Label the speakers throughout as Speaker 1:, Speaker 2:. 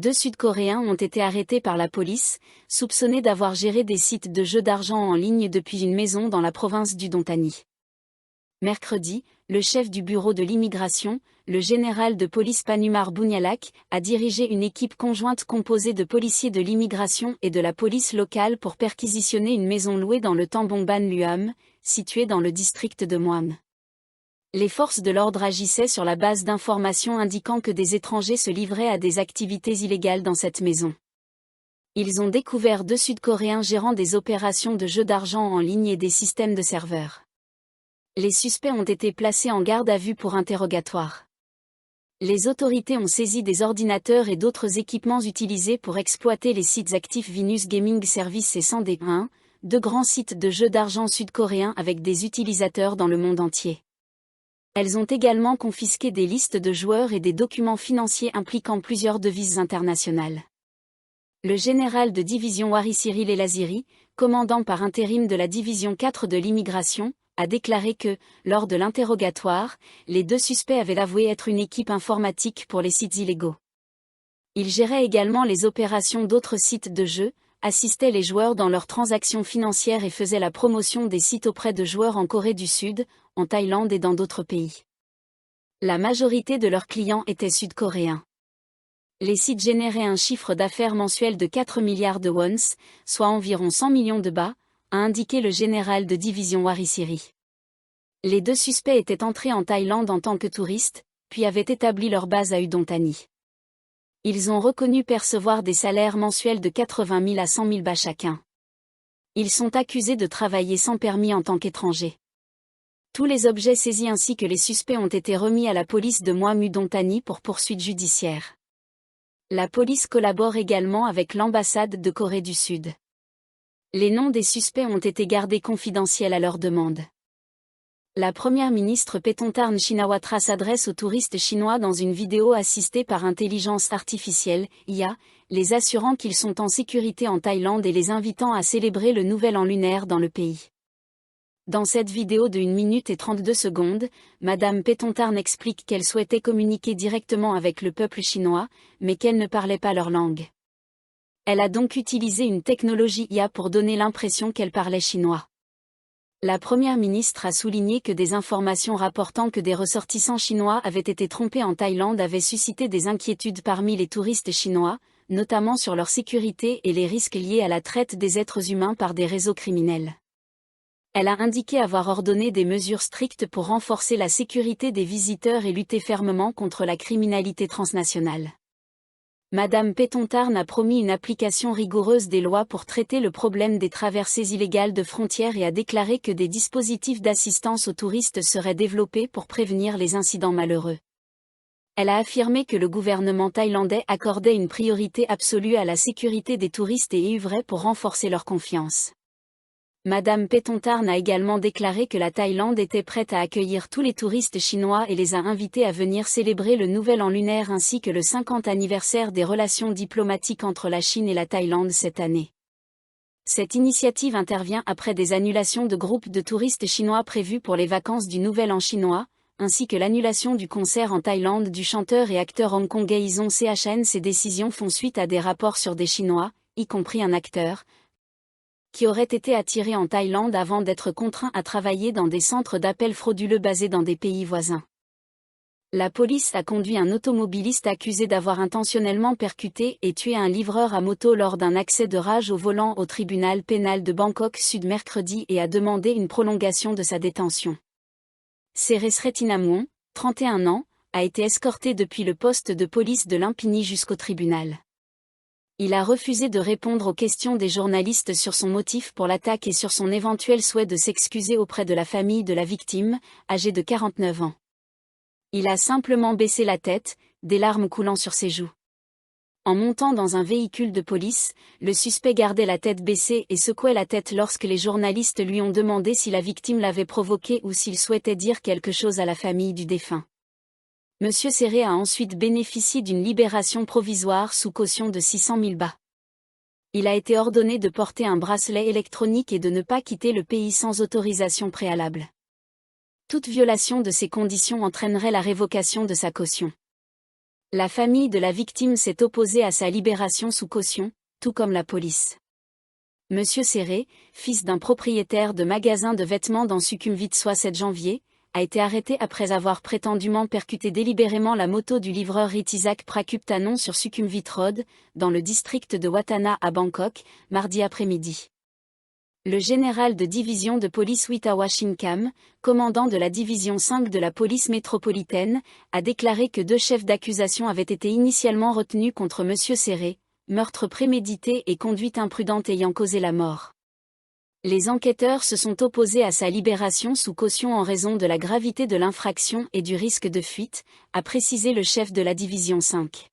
Speaker 1: 2 Sud-Coréens ont été arrêtés par la police, soupçonnés d'avoir géré des sites de jeux d'argent en ligne depuis une maison dans la province du Dontani. Mercredi, le chef du bureau de l'immigration, le général de police Panumar Bunyalak, a dirigé une équipe conjointe composée de policiers de l'immigration et de la police locale pour perquisitionner une maison louée dans le Tambongban Luam, située dans le district de Muam. Les forces de l'ordre agissaient sur la base d'informations indiquant que des étrangers se livraient à des activités illégales dans cette maison. Ils ont découvert 2 Sud-Coréens gérant des opérations de jeux d'argent en ligne et des systèmes de serveurs. Les suspects ont été placés en garde à vue pour interrogatoire. Les autorités ont saisi des ordinateurs et d'autres équipements utilisés pour exploiter les sites actifs Venus Gaming Service et Sandé1, 2 grands sites de jeux d'argent sud-coréens avec des utilisateurs dans le monde entier. Elles ont également confisqué des listes de joueurs et des documents financiers impliquant plusieurs devises internationales. Le général de division Wari Cyril Elaziri, commandant par intérim de la division 4 de l'immigration, a déclaré que, lors de l'interrogatoire, les 2 suspects avaient avoué être une équipe informatique pour les sites illégaux. Ils géraient également les opérations d'autres sites de jeux, assistaient les joueurs dans leurs transactions financières et faisaient la promotion des sites auprès de joueurs en Corée du Sud, en Thaïlande et dans d'autres pays. La majorité de leurs clients étaient sud-coréens. Les sites généraient un chiffre d'affaires mensuel de 4 milliards de wons, soit environ 100 millions de bahts, a indiqué le général de division Wari Siri. Les 2 suspects étaient entrés en Thaïlande en tant que touristes, puis avaient établi leur base à Udontani. Ils ont reconnu percevoir des salaires mensuels de 80 000 à 100 000 bahts chacun. Ils sont accusés de travailler sans permis en tant qu'étrangers. Tous les objets saisis ainsi que les suspects ont été remis à la police de Muam Udontani pour poursuite judiciaire. La police collabore également avec l'ambassade de Corée du Sud. Les noms des suspects ont été gardés confidentiels à leur demande. La première ministre Paetongtarn Shinawatra s'adresse aux touristes chinois dans une vidéo assistée par intelligence artificielle, IA, les assurant qu'ils sont en sécurité en Thaïlande et les invitant à célébrer le Nouvel An lunaire dans le pays. Dans cette vidéo de 1 minute et 32 secondes, Madame Paetongtarn explique qu'elle souhaitait communiquer directement avec le peuple chinois, mais qu'elle ne parlait pas leur langue. Elle a donc utilisé une technologie IA pour donner l'impression qu'elle parlait chinois. La première ministre a souligné que des informations rapportant que des ressortissants chinois avaient été trompés en Thaïlande avaient suscité des inquiétudes parmi les touristes chinois, notamment sur leur sécurité et les risques liés à la traite des êtres humains par des réseaux criminels. Elle a indiqué avoir ordonné des mesures strictes pour renforcer la sécurité des visiteurs et lutter fermement contre la criminalité transnationale. Madame Paetongtarn a promis une application rigoureuse des lois pour traiter le problème des traversées illégales de frontières et a déclaré que des dispositifs d'assistance aux touristes seraient développés pour prévenir les incidents malheureux. Elle a affirmé que le gouvernement thaïlandais accordait une priorité absolue à la sécurité des touristes et œuvrait pour renforcer leur confiance. Madame Paetongtarn a également déclaré que la Thaïlande était prête à accueillir tous les touristes chinois et les a invités à venir célébrer le Nouvel An lunaire ainsi que le 50 anniversaire des relations diplomatiques entre la Chine et la Thaïlande cette année. Cette initiative intervient après des annulations de groupes de touristes chinois prévus pour les vacances du Nouvel An chinois, ainsi que l'annulation du concert en Thaïlande du chanteur et acteur hongkongais Lee Sung-chan. Ces décisions font suite à des rapports sur des Chinois, y compris un acteur, qui aurait été attiré en Thaïlande avant d'être contraint à travailler dans des centres d'appel frauduleux basés dans des pays voisins. La police a conduit un automobiliste accusé d'avoir intentionnellement percuté et tué un livreur à moto lors d'un accès de rage au volant au tribunal pénal de Bangkok Sud mercredi et a demandé une prolongation de sa détention. Seresretinamwon, 31 ans, a été escorté depuis le poste de police de Lumpini jusqu'au tribunal. Il a refusé de répondre aux questions des journalistes sur son motif pour l'attaque et sur son éventuel souhait de s'excuser auprès de la famille de la victime, âgée de 49 ans. Il a simplement baissé la tête, des larmes coulant sur ses joues. En montant dans un véhicule de police, le suspect gardait la tête baissée et secouait la tête lorsque les journalistes lui ont demandé si la victime l'avait provoqué ou s'il souhaitait dire quelque chose à la famille du défunt. Monsieur Serré a ensuite bénéficié d'une libération provisoire sous caution de 600 000 bahts. Il a été ordonné de porter un bracelet électronique et de ne pas quitter le pays sans autorisation préalable. Toute violation de ces conditions entraînerait la révocation de sa caution. La famille de la victime s'est opposée à sa libération sous caution, tout comme la police. Monsieur Serré, fils d'un propriétaire de magasin de vêtements dans Sukhumvit 7 janvier, a été arrêté après avoir prétendument percuté délibérément la moto du livreur Ritisak Prakup-Tanon sur Sukhumvit Road, dans le district de Watthana à Bangkok, mardi après-midi. Le général de division de police Witawa Shinkam, commandant de la division 5 de la police métropolitaine, a déclaré que 2 chefs d'accusation avaient été initialement retenus contre Monsieur Serré, meurtre prémédité et conduite imprudente ayant causé la mort. Les enquêteurs se sont opposés à sa libération sous caution en raison de la gravité de l'infraction et du risque de fuite, a précisé le chef de la division 5.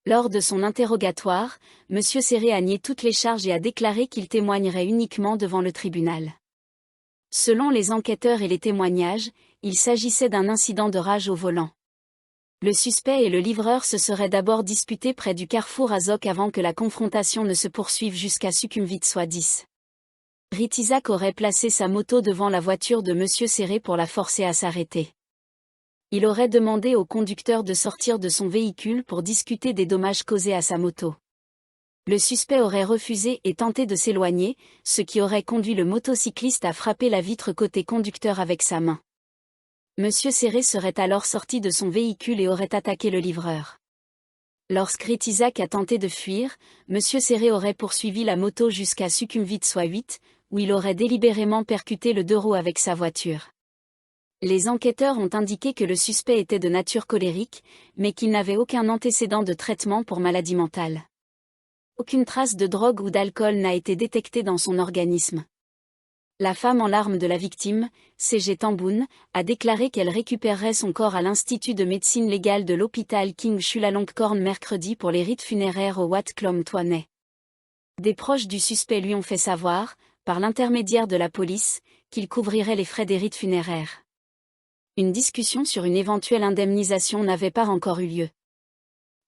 Speaker 1: Lors de son interrogatoire, M. Serré a nié toutes les charges et a déclaré qu'il témoignerait uniquement devant le tribunal. Selon les enquêteurs et les témoignages, il s'agissait d'un incident de rage au volant. Le suspect et le livreur se seraient d'abord disputés près du carrefour Azok avant que la confrontation ne se poursuive jusqu'à Sukhumvit 10. Ritisak aurait placé sa moto devant la voiture de M. Serré pour la forcer à s'arrêter. Il aurait demandé au conducteur de sortir de son véhicule pour discuter des dommages causés à sa moto. Le suspect aurait refusé et tenté de s'éloigner, ce qui aurait conduit le motocycliste à frapper la vitre côté conducteur avec sa main. Monsieur Serré serait alors sorti de son véhicule et aurait attaqué le livreur. Lorsque Ritisak a tenté de fuir, Monsieur Serré aurait poursuivi la moto jusqu'à Sukhumvit 8, où il aurait délibérément percuté le 2 roues avec sa voiture. Les enquêteurs ont indiqué que le suspect était de nature colérique, mais qu'il n'avait aucun antécédent de traitement pour maladie mentale. Aucune trace de drogue ou d'alcool n'a été détectée dans son organisme. La femme en larmes de la victime, C.G. Tamboun, a déclaré qu'elle récupérerait son corps à l'Institut de médecine légale de l'hôpital King Chulalongkorn mercredi pour les rites funéraires au Wat Klom Toanay. Des proches du suspect lui ont fait savoir, par l'intermédiaire de la police, qu'il couvrirait les frais des rites funéraires. Une discussion sur une éventuelle indemnisation n'avait pas encore eu lieu.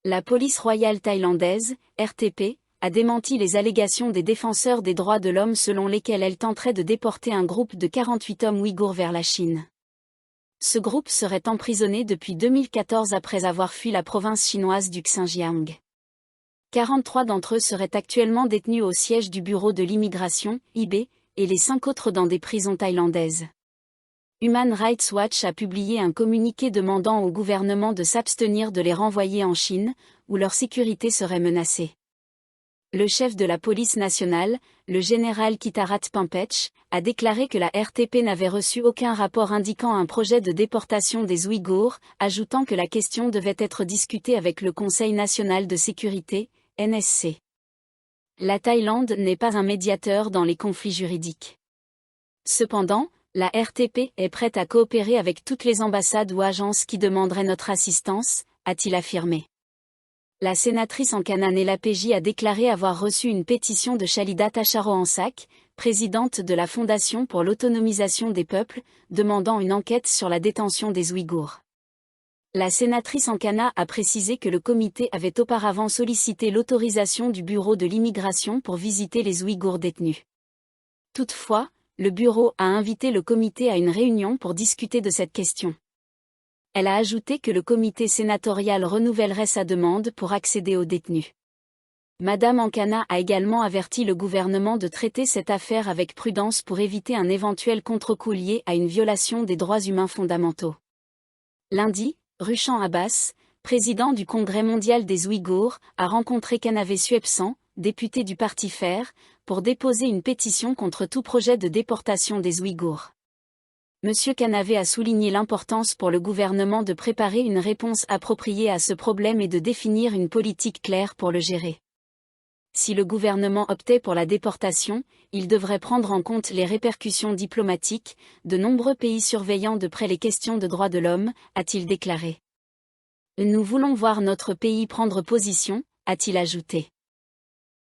Speaker 1: La police royale thaïlandaise, RTP, a démenti les allégations des défenseurs des droits de l'homme selon lesquelles elle tenterait de déporter un groupe de 48 hommes ouïghours vers la Chine. Ce groupe serait emprisonné depuis 2014 après avoir fui la province chinoise du Xinjiang. 43 d'entre eux seraient actuellement détenus au siège du Bureau de l'immigration, IB, et les 5 autres dans des prisons thaïlandaises. Human Rights Watch a publié un communiqué demandant au gouvernement de s'abstenir de les renvoyer en Chine, où leur sécurité serait menacée. Le chef de la police nationale, le général Kitarat Pampech, a déclaré que la RTP n'avait reçu aucun rapport indiquant un projet de déportation des Ouïghours, ajoutant que la question devait être discutée avec le Conseil national de sécurité, NSC. La Thaïlande n'est pas un médiateur dans les conflits juridiques. Cependant, la RTP est prête à coopérer avec toutes les ambassades ou agences qui demanderaient notre assistance, a-t-il affirmé. La sénatrice Ankana Nelapeji a déclaré avoir reçu une pétition de Chalida Tacharo-Ansak, présidente de la Fondation pour l'autonomisation des peuples, demandant une enquête sur la détention des Ouïghours. La sénatrice Ankana a précisé que le comité avait auparavant sollicité l'autorisation du Bureau de l'immigration pour visiter les Ouïghours détenus. Toutefois, le bureau a invité le comité à une réunion pour discuter de cette question. Elle a ajouté que le comité sénatorial renouvellerait sa demande pour accéder aux détenus. Madame Ankana a également averti le gouvernement de traiter cette affaire avec prudence pour éviter un éventuel contre-coup lié à une violation des droits humains fondamentaux. Lundi, Rushan Abbas, président du Congrès mondial des Ouïghours, a rencontré Kanavé Suepsan, député du Parti Fer, pour déposer une pétition contre tout projet de déportation des Ouïghours. M. Kanavé a souligné l'importance pour le gouvernement de préparer une réponse appropriée à ce problème et de définir une politique claire pour le gérer. Si le gouvernement optait pour la déportation, il devrait prendre en compte les répercussions diplomatiques, de nombreux pays surveillant de près les questions de droits de l'homme, a-t-il déclaré. Nous voulons voir notre pays prendre position, a-t-il ajouté.